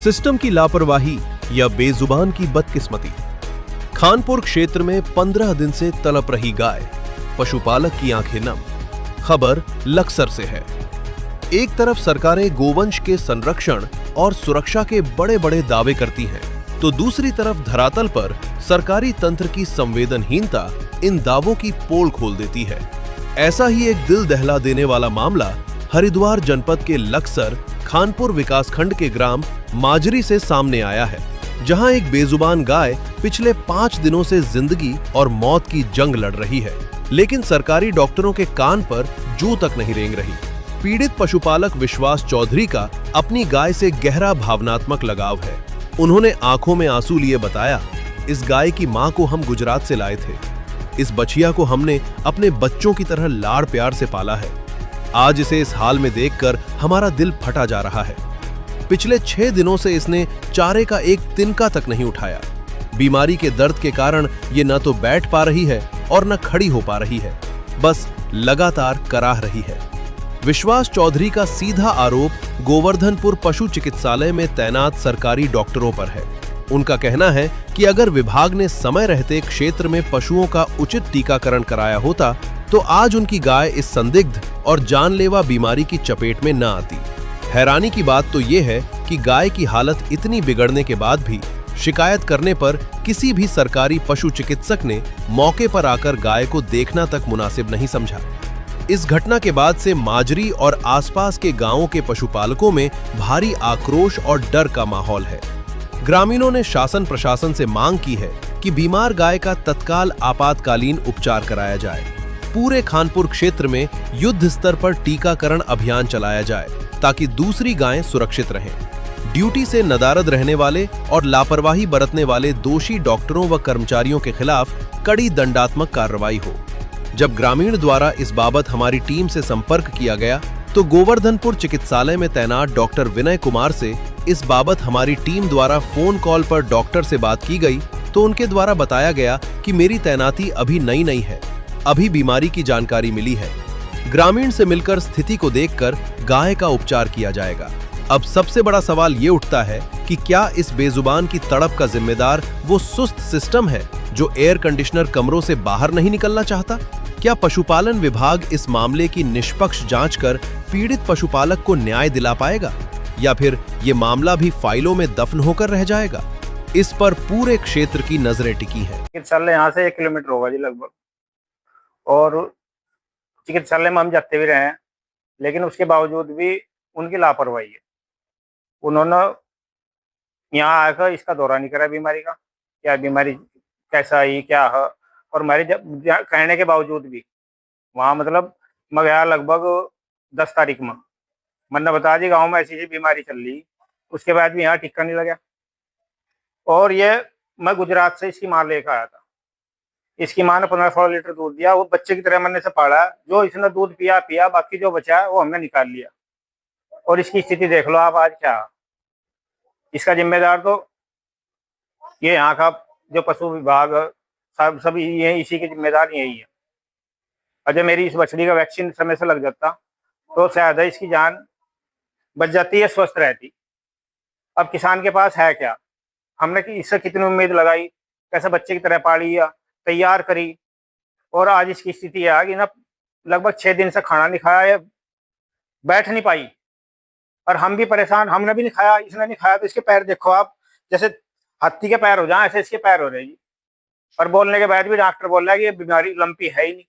System की लापरवाही या बेजुबान की बदकिस्मती। खानपुर क्षेत्र में 15 दिन से तड़प रही गाय, पशुपालक की आंखें नम। खबर लक्सर से है। एक तरफ सरकारें गोवंश के संरक्षण और सुरक्षा के बड़े बड़े दावे करती हैं, तो दूसरी तरफ धरातल पर सरकारी तंत्र की संवेदनहीनता इन दावों की पोल खोल देती है। ऐसा ही एक दिल दहला देने वाला मामला हरिद्वार जनपद के लक्सर खानपुर विकासखंड के ग्राम माजरी से सामने आया है, जहां एक बेजुबान गाय पिछले 5 दिनों से जिंदगी और मौत की जंग लड़ रही है, लेकिन सरकारी डॉक्टरों के कान पर जू तक नहीं रेंग रही। पीड़ित पशुपालक विश्वास चौधरी का अपनी गाय से गहरा भावनात्मक लगाव है। उन्होंने आंखों में आंसू लिए बताया, इस गाय की मां को हम गुजरात से लाए थे। इस बछिया को हमने अपने बच्चों की तरह लाड़ प्यार से पाला है। आज इसे इस हाल में देखकर हमारा दिल फटा जा रहा है। पिछले 6 दिनों से इसने चारे का एक तिनका तक नहीं उठाया। बीमारी के दर्द के कारण ये न तो बैठ पा रही है और न खड़ी हो पा रही है, बस लगातार कराह रही है। विश्वास चौधरी का सीधा आरोप गोवर्धनपुर पशु चिकित्सालय में तैनात सरकारी डॉक्टरों पर है। उनका कहना है कि अगर विभाग ने समय रहते क्षेत्र में पशुओं का उचित टीकाकरण कराया होता, तो आज उनकी गाय इस संदिग्ध और जानलेवा बीमारी की चपेट में न आती। हैरानी की बात तो ये है कि गाय की हालत इतनी बिगड़ने के बाद भी शिकायत करने पर किसी भी सरकारी पशु चिकित्सक ने मौके पर आकर गाय को देखना तक मुनासिब नहीं समझा। इस घटना के बाद से माजरी और आसपास के गांवों के पशुपालकों में भारी आक्रोश और डर का माहौल है। ग्रामीणों ने शासन प्रशासन से मांग की है कि बीमार गाय का तत्काल आपातकालीन उपचार कराया जाए। पूरे खानपुर क्षेत्र में युद्ध स्तर पर टीकाकरण अभियान चलाया जाए, ताकि दूसरी गायें सुरक्षित रहें। ड्यूटी से नदारद रहने वाले और लापरवाही बरतने वाले दोषी डॉक्टरों व कर्मचारियों के खिलाफ कड़ी दंडात्मक कार्रवाई हो। जब ग्रामीण द्वारा इस बाबत हमारी टीम से संपर्क किया गया, तो गोवर्धनपुर चिकित्सालय में तैनात डॉक्टर विनय कुमार से इस बाबत हमारी टीम द्वारा फोन कॉल पर डॉक्टर से बात की गई, तो उनके द्वारा बताया गया कि मेरी तैनाती अभी नई है, अभी बीमारी की जानकारी मिली है। ग्रामीण से मिलकर स्थिति को देखकर गाय का उपचार किया जाएगा। अब सबसे बड़ा सवाल ये उठता है कि क्या इस बेजुबान की तड़प का जिम्मेदार वो सुस्त सिस्टम है जो एयर कंडीशनर कमरों से बाहर नहीं निकलना चाहता? क्या पशुपालन विभाग इस मामले की निष्पक्ष जांच कर पीड़ित पशुपालक को न्याय दिला पाएगा, या फिर ये मामला भी फाइलों में दफन होकर रह जाएगा? इस पर पूरे क्षेत्र की नजरें टिकी हैं। चिकित्सालय यहाँ से 1 किलोमीटर होगा जी लगभग, और चिकित्सालय में हम जाते भी रहे हैं, लेकिन उसके बावजूद भी उनकी लापरवाही है। उन्होंने यहाँ आकर इसका दौरा नहीं करा बीमारी का, क्या बीमारी कैसा आई क्या है, और हमारे कहने के बावजूद भी वहाँ मतलब मैं गया लगभग 10 तारीख में, मैंने बता दी गाँव में ऐसी बीमारी चल रही, उसके बाद भी यहाँ टिक्का नहीं लगा। और ये मैं गुजरात से इसकी मां लेकर आया था। इसकी मां ने 15-16 लीटर दूध दिया, वो बच्चे की तरह मैंने से पाला। जो इसने दूध पिया, बाकी जो बचा वो हमने निकाल लिया। और इसकी स्थिति देख लो आप आज क्या। इसका जिम्मेदार तो ये यहाँ का जो पशु विभाग सब ये इसी के जिम्मेदार यही है। अगर मेरी इस बछड़ी का वैक्सीन समय से लग जाता तो शायद इसकी जान बच जाती है, स्वस्थ रहती। अब किसान के पास है क्या? हमने इससे कितनी उम्मीद लगाई, कैसे बच्चे की तरह पाली या तैयार करी, और आज इसकी स्थिति है कि ना लगभग 6 दिन से खाना नहीं खाया है, बैठ नहीं पाई। और हम भी परेशान, हमने भी नहीं खाया, इसने नहीं खाया। तो इसके पैर देखो आप, जैसे हाथी के पैर हो जाए ऐसे इसके पैर हो रहे जी। और बोलने के बाद भी डॉक्टर बोल रहा है कि ये बीमारी लंपी है ही नहीं।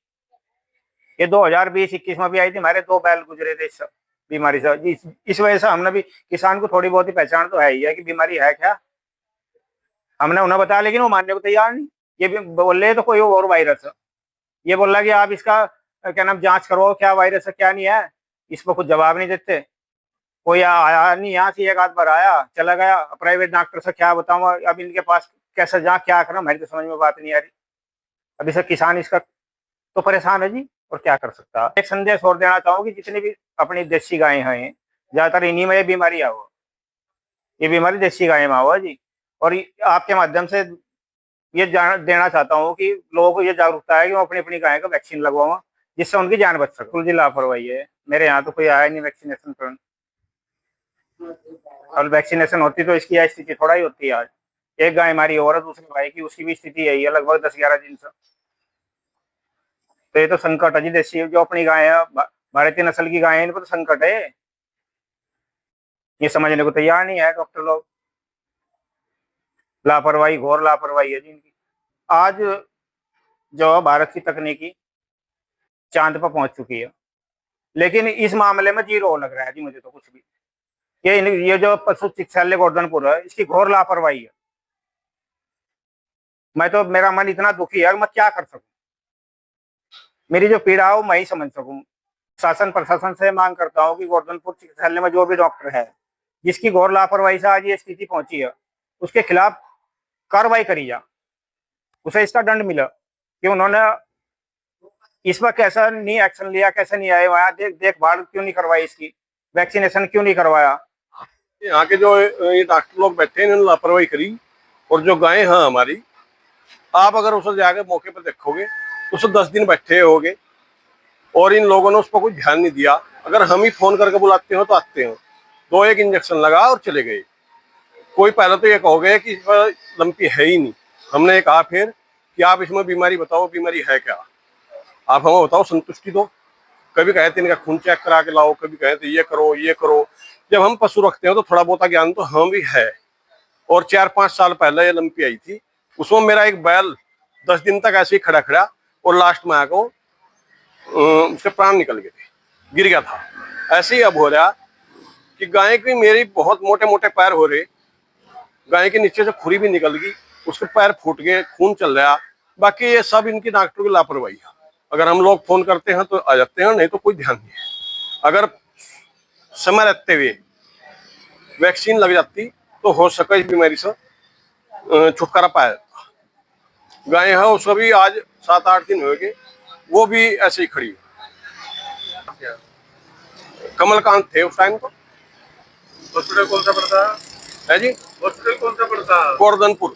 ये 2020-21 में भी आई थी, हमारे 2 बैल गुजरे थे इस बीमारी से। इस वजह से हमने भी किसान को थोड़ी बहुत ही पहचान तो है ही है कि बीमारी है क्या। हमने उन्हें बताया, लेकिन वो मानने को तैयार नहीं। ये भी बोल रहे तो कोई और वायरस है। ये बोल रहा कि आप इसका क्या नाम जांच करवाओ, क्या वायरस है क्या नहीं है। इस पर कुछ जवाब नहीं देते। कोई आया नहीं, यहाँ से एक आध बार आया चला गया। प्राइवेट डॉक्टर से क्या बताऊँ अब इनके पास, कैसे जा क्या करना, हमारी तो समझ में बात नहीं आ रही। अभी से किसान इसका तो परेशान है जी, और क्या कर सकता है। एक संदेश और देना चाहूँ कि जितनी भी अपनी देसी गायें हैं, ज्यादातर इन्हीं में ये बीमारी आओ, ये बीमारी देसी गाय में आओ जी। और आपके माध्यम से ये देना चाहता हूँ कि लोगों को ये जागरूकता है कि वो अपनी अपनी गाय का वैक्सीन लगवाओ, जिससे उनकी जान बच सके। जी लापरवाही है, मेरे यहाँ तो कोई आया नहीं वैक्सीनेशन करने। और वैक्सीनेशन होती तो इसकी यह स्थिति थोड़ा ही होती है। आज एक गाय हमारी और है, दूसरी गाय की, उसकी भी स्थिति यही है लगभग 10-11 दिन से। तो ये तो संकट है जी। देसी जो अपनी गाय है, भारतीय नस्ल की गाय है, इन पर तो संकट है। ये समझने को तैयार नहीं है डॉक्टर लोग। लापरवाही, घोर लापरवाही है जी इनकी। आज जो भारत की तकनीकी चांद पर पहुंच चुकी है, लेकिन इस मामले में जीरो लग रहा है जी मुझे तो कुछ भी। ये जो पशु चिकित्सालय गोवर्धनपुर है, इसकी घोर लापरवाही है। मैं तो, मेरा मन इतना दुखी है, मैं क्या कर सकूं। मेरी जो पीड़ा है वो मैं ही समझ सकूं। शासन प्रशासन से मांग करता हूं कि गोवर्धनपुर चिकित्सालय में जो भी डॉक्टर है, जिसकी घोर लापरवाही से आज ये स्थिति पहुंची है, उसके खिलाफ कार्रवाई करी जा, उसे इसका दंड मिला कि उन्होंने इस पर कैसा नहीं एक्शन लिया, कैसे नहीं आए वहां, देखभाल क्यों नहीं करवाई, इसकी वैक्सीनेशन क्यों नहीं करवाया। यहाँ के जो ये डॉक्टर लोग बैठे हैं, इन्होंने लापरवाही करी। और जो गायें हैं हमारी, आप अगर उसे जाके मौके पर देखोगे, उसे 10 दिन बैठे होगे और इन लोगों ने उस पर कोई ध्यान नहीं दिया। अगर हम ही फोन करके बुलाते हो तो आते हो, 2-1 इंजेक्शन लगा और चले गए। कोई पहले तो ये कहोगे कि इस पर लंपी है ही नहीं। हमने ये कहा फिर कि आप इसमें बीमारी बताओ, बीमारी है क्या, आप हमें बताओ, संतुष्टि दो। कभी कहते इनका खून चेक करा के लाओ, कभी कहते ये करो ये करो। जब हम पशु रखते हो तो थोड़ा बहुत ज्ञान तो हम भी है। और 4-5 साल पहले ये लंपी आई थी, उसमें मेरा एक बैल 10 दिन तक ऐसे ही खड़ा खड़ा और लास्ट में आको उसके प्राण निकल गए थे, गिर गया था। ऐसे ही अब हो रहा कि गाय की मेरी बहुत मोटे मोटे पैर हो रहे, गाय के नीचे से खुरी भी निकल गई, उसके पैर फूट गए, खून चल रहा। बाकी ये सब इनकी डॉक्टरों की लापरवाही है। अगर हम लोग फोन करते हैं तो आ जाते हैं, नहीं तो कोई ध्यान नहीं है। अगर समय रहते हुए वैक्सीन लग जाती तो हो सके इस बीमारी से छुटकारा पाया जाता। गाय है उसको भी आज 7-8 दिन हो गए, वो भी ऐसे ही खड़ी। कमलकांत थे उस टाइम। तो हॉस्पिटल कौन सा पड़ता है जी? हॉस्पिटल कौन सा पड़ता? गोवर्धनपुर।